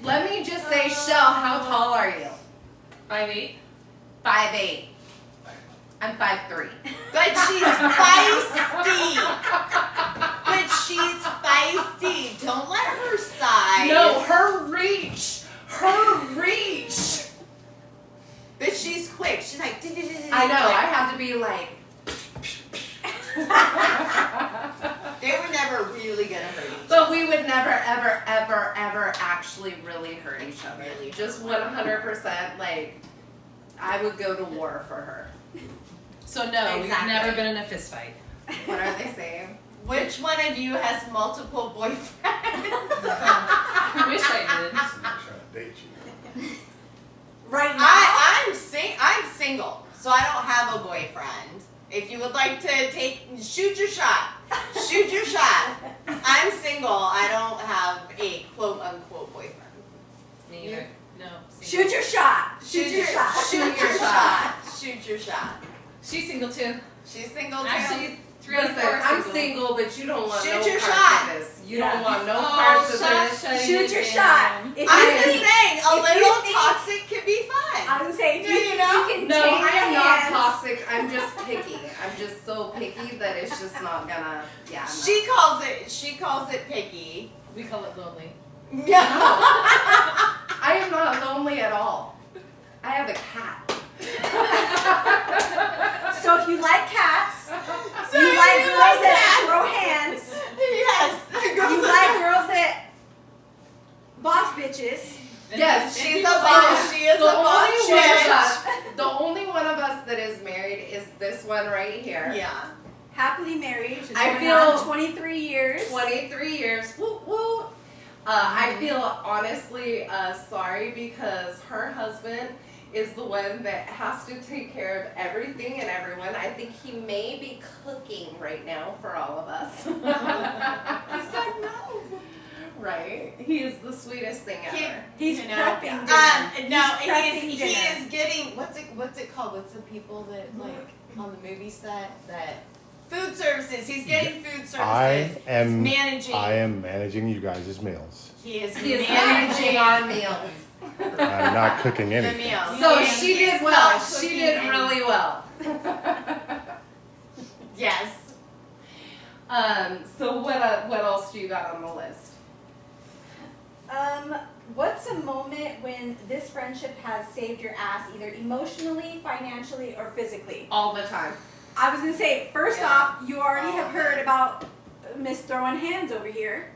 Let me just say, Shell, how tall are you? 5'8". 5'8". I'm 5'3". But she's feisty. But she's feisty. Don't let her size. No, her reach. Her reach. But she's quick. She's like. I know. I have to be like. They were never really gonna hurt each other. But we would never, ever, ever, ever actually really hurt each other. Just 100%. Like, I would go to war for her. So no, we've Exactly. never been in a fist fight. What are they saying? Which one of you has multiple boyfriends? I wish I did. I'm trying to date you. Right now, I'm single, so I don't have a boyfriend. If you would like to shoot your shot. Shoot your shot. I'm single. I don't have a quote unquote boyfriend. Me either. No. shoot your shot. Shoot your shot. Shoot your shot. Shoot your shot. She's single too. She's single too. Actually, 3 Listen, out of 4 I'm single. single, but you don't want Shoot no your parts shot. of this. You Yeah. don't want no Oh, parts of shut- this. shut Shoot it your down. shot. If I'm you just think- saying, a if you little think- toxic could be fun. I was gonna say, if Yeah, you, you know? you can No, take I am your not hands- toxic. I'm just picky. I'm just so picky that it's just not gonna. Yeah. No. She calls it picky. We call it lonely. No. I am not lonely at all. I have a cat. So if you like cats, So you like you girls like that cats. throw hands, Yes. you like girls that boss bitches. Yes, She's a so boss. She is the a boss only one of bitch. us, the only one of us that is married is this one right here. Yeah. Happily married. She's I going feel- on 23 years. 23 years. Woo woo. I feel honestly sorry because her husband is the one that has to take care of everything and everyone. I think he may be cooking right now for all of us. He said no. Right? He is the sweetest thing ever. He's You know, prepping dinner. No, He's prepping he dinner. is getting what's it called? What's the people that like on the movie set that food services? He's getting food services. I am managing. you guys' meals. He is He is managing managing our meals. I'm not cooking the anything. meal. So He she is did not well. She cooking did any- really well. Yes. So what else do you got on the list? What's a moment when this friendship has saved your ass, either emotionally, financially, or physically? All the time. I was gonna say, first Yeah. off, you already All have of heard it. about Miss Throwing Hands over here.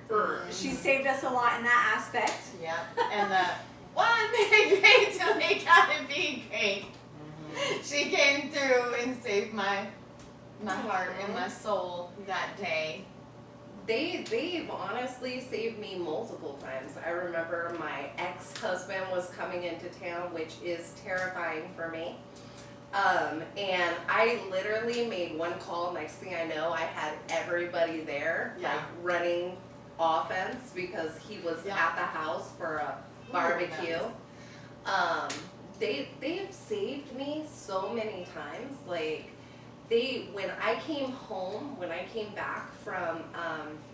She saved us a lot in that aspect. Yeah. And the one big great till they gotta be great. She came through and saved my heart and my soul that day. They've honestly saved me multiple times. I remember my ex-husband was coming into town, which is terrifying for me. And I literally made one call. Next thing I know, I had everybody there, Yeah. like running offense because he was Yeah. at the house for a barbecue. They've saved me so many times. Like when I came home, when I came back from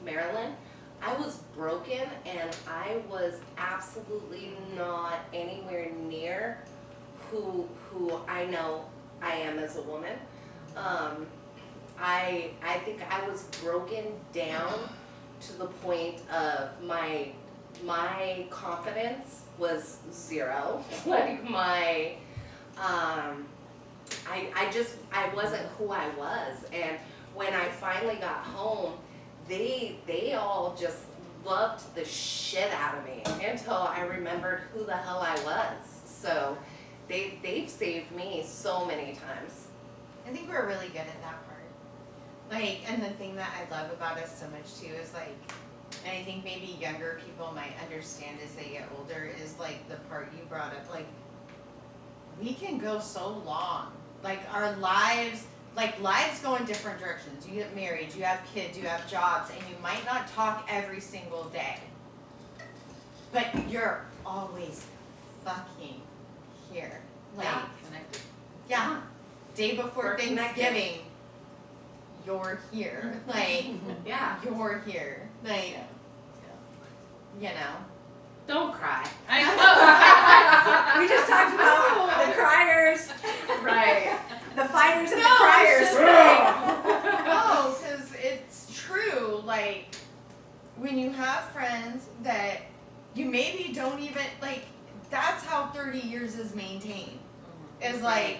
Maryland, I was broken and I was absolutely not anywhere near who I know I am as a woman. I think I was broken down to the point of my confidence was zero. Like I wasn't who I was. And when I finally got home, they all just loved the shit out of me until I remembered who the hell I was. So they've saved me so many times. I think we're really good at that part. Like, and the thing that I love about us so much too is like, and I think maybe younger people might understand as they get older, is like the part you brought up, like, we can go so long. Like our lives go in different directions. You get married, you have kids, you have jobs, and you might not talk every single day. But you're always fucking here. Like, Yeah. Connected. yeah. Day before We're connected. Thanksgiving, you're here. Like, Yeah. you're here. Like, you know. Don't cry. I know. We just talked about the criers, Right. the fighters, and No, when you have friends that you maybe don't even, like, that's how 30 years is maintained. Is like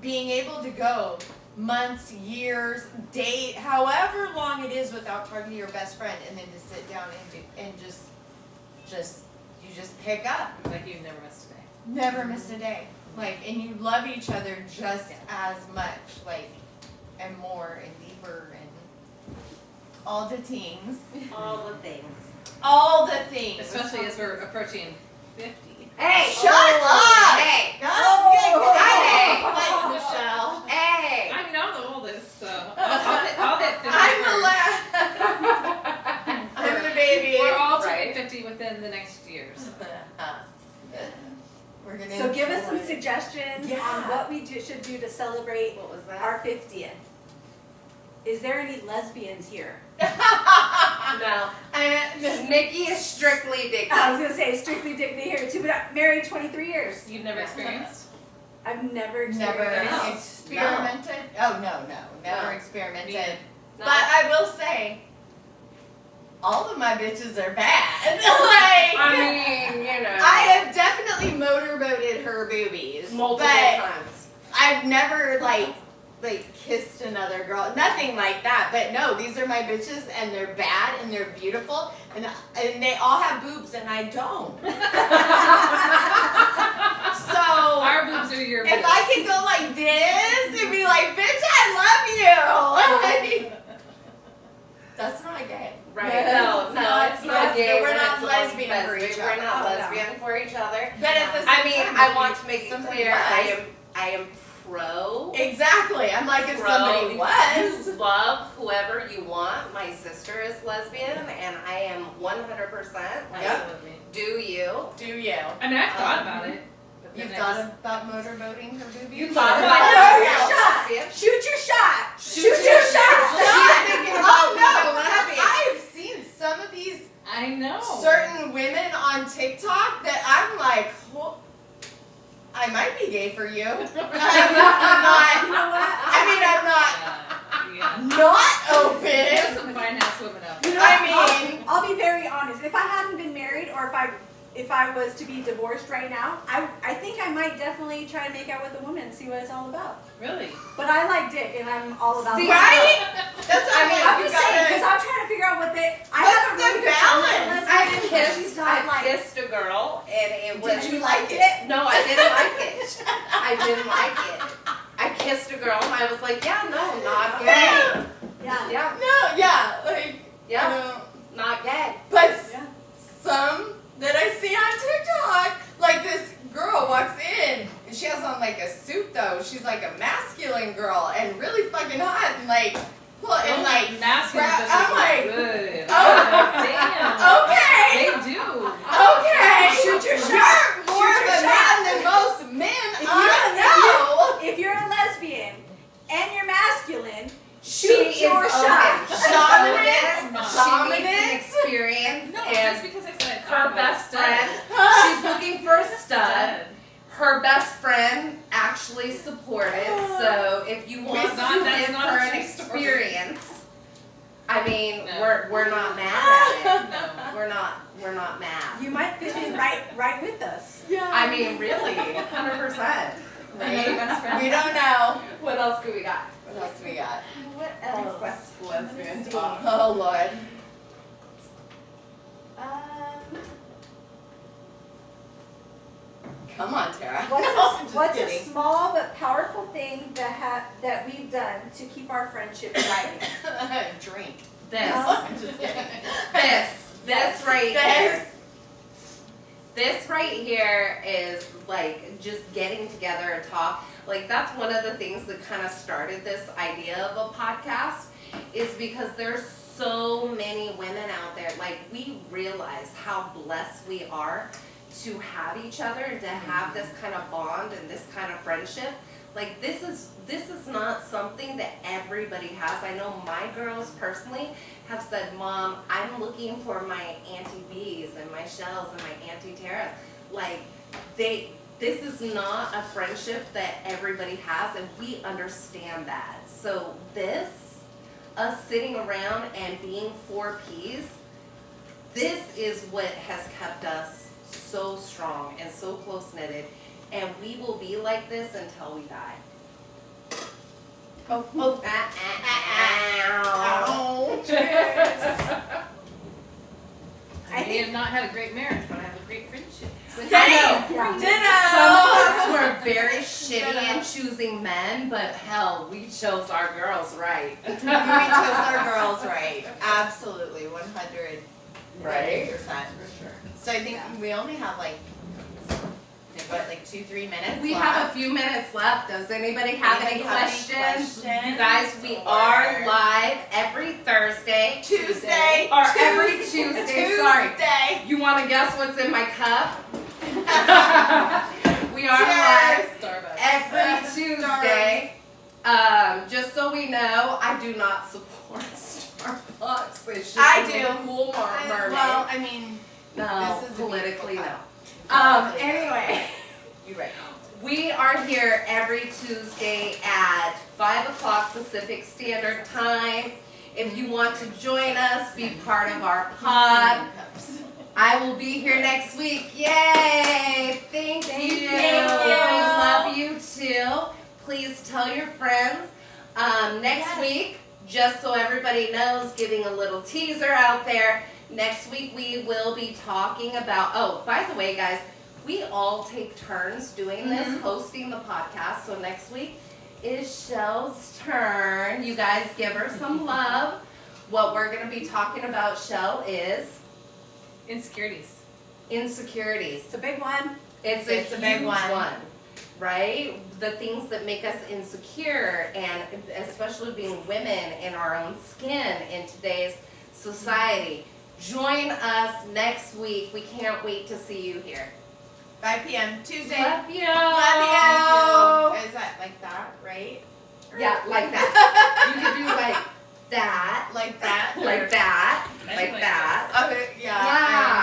being able to go months, years, date, however long it is without talking to your best friend, and then to sit down and just you just pick up. Like you never missed a day. Never miss a day. Like, and you love each other just as much, like, and more and deeper and all the things. All the things. All the things. Especially as we're approaching 50. Hey! Shut up! Hey! Hey, Oh. Michelle. Hey! I mean, I'm the oldest, so I'll hit 50 I'm the first. last. I'm the baby. We're all turning Right. 50 within the next years. We're gonna So give us some enjoy. suggestions Yeah. on what we should do to celebrate What was that? our 50th. Is there any lesbians here? No. Nikki is strictly Dickie. I was gonna say strictly Dignity here too, but I'm married 23 years. You've never experienced? I've never Never experienced. experimented. Oh no, never No. experimented. No. But I will say, all of my bitches are bad. Like, I mean, you know. I have definitely motorboated her boobies multiple but times. I've never like kissed another girl, nothing like that. But no, these are my bitches, and they're bad, and they're beautiful, and they all have boobs, and I don't. So Our boobs are your boobs. if I could go like this and be like, "Bitch, I love you," like, that's not gay. Right? No, it's not gay. We're not it's lesbian for each We're other. not Oh, no. lesbian for each other. But at the same I mean, time, I if want to make it somebody clear, was- I am pro. Exactly. I'm like, if Pro. somebody was. Love whoever you want. My sister is lesbian, and I am 100%. Like, Absolutely. do you? Do you? I mean, I've thought about it. But then You've I thought just- about motorboating her boobies? You thought Fire about your it? shot. Lesbian? Shoot your shot. Shoot Shoot your your shot. shot. She's thinking about Oh no! being a lesbian. I've seen some of these I know. certain women on TikTok that I'm like, well, I might be gay for you. I'm not. You know what? I mean, I'm not Yeah. not There's open. some fine ass women out You there. know what? I mean- I'll be very honest. If I hadn't been married, or if I was to be divorced right now, I think I might definitely try to make out with a woman and see what it's all about. Really? But I like dick, and I'm all about See, that. Right? That's what I mean. I'm You just saying, because gotta. I'm trying to figure out what they. I What's have a the really good balance? friend she's not I like. kissed a girl, and it was. Did you like it? No, I didn't like it. I didn't like it. I kissed a girl, and I was like, yeah, no, not gay. Yeah. Yeah, No, yeah, like, yeah, you know, not gay. but Yeah. some that I see on TikTok, like this girl walks in and she has on like a suit though. She's like a masculine girl and really fucking hot and like, well, and like, masculine grab- bitches I'm look like, good. oh, Damn. okay, They do. okay, Shoot your you're shot. more Shoot of your a shot. man than most men. If I you- know. If you're a lesbian and you're masculine, She shoot is your open. shot. Dominant. She needs an experience, No, and just because I said her I'm a best stud. friend, she's looking for a stud. Her best friend actually supported, so if you want to That's give not her a an true story. experience, I mean, No. we're not mad at it. No. We're not mad. You might fit in right with us. Yeah. I mean, really, 100%. Another best friend. We don't know. What else do we got? What else we got? What else? Lesbian see. talk. Oh Lord. Come on, Tara. No, I'm just What's a kidding. small but powerful thing that we've done to keep our friendship thriving? Drink. This. No. I'm just kidding. This right This. here. This right here is like just getting together and talk. Like that's one of the things that kind of started this idea of a podcast is because there's so many women out there. Like we realize how blessed we are to have each other and to have this kind of bond and this kind of friendship. Like this is not something that everybody has. I know my girls personally have said, Mom, I'm looking for my Auntie B's and my Shells and my Auntie Tara's. Like this is not a friendship that everybody has, and we understand that. So us sitting around and being 4 Ps, this is what has kept us so strong and so close knitted, and we will be like this until we die. Oh. Ow. I may have not had a great marriage, but I have a great friendship. I know. Yeah. Some of us were very shitty in choosing men, but hell, we chose our girls right. We chose our girls right. Absolutely, 100%. Right? For sure. So I think we only have like 2-3 minutes. We left. have a few minutes left. Does anybody have any questions? You questions? guys, we Or- are live every Thursday. Tuesday. Or every Tuesday. Sorry. Tuesday. You want to guess what's in my cup? We are Cheers. live Starbucks. every Tuesday. Just so we know, I do not support Starbucks. It's just I a do. little cool mermaid. Well, I mean, no, this is a politically no. beautiful Anyway. you're right. We are here every Tuesday at 5 o'clock Pacific Standard Time. If you want to join us, be part of our pod. I will be here next week. Yay! Thank you. Thank you. We love you too. Please tell your friends. Next week, just so everybody knows, giving a little teaser out there. Next week we will be talking about, oh, by the way, guys, we all take turns doing this, hosting the podcast. So next week is Shell's turn. You guys give her some love. What we're going to be talking about, Shell, is Insecurities. insecurities. It's a big one. It's a big huge one. right? The things that make us insecure, and especially being women in our own skin in today's society. Join us next week. We can't wait to see you here. 5 p.m. Tuesday. Love you. Love you. Is that like that, right? Yeah, like that. You can do like that, Like that. like that, I like like that. Okay, yeah. Yeah.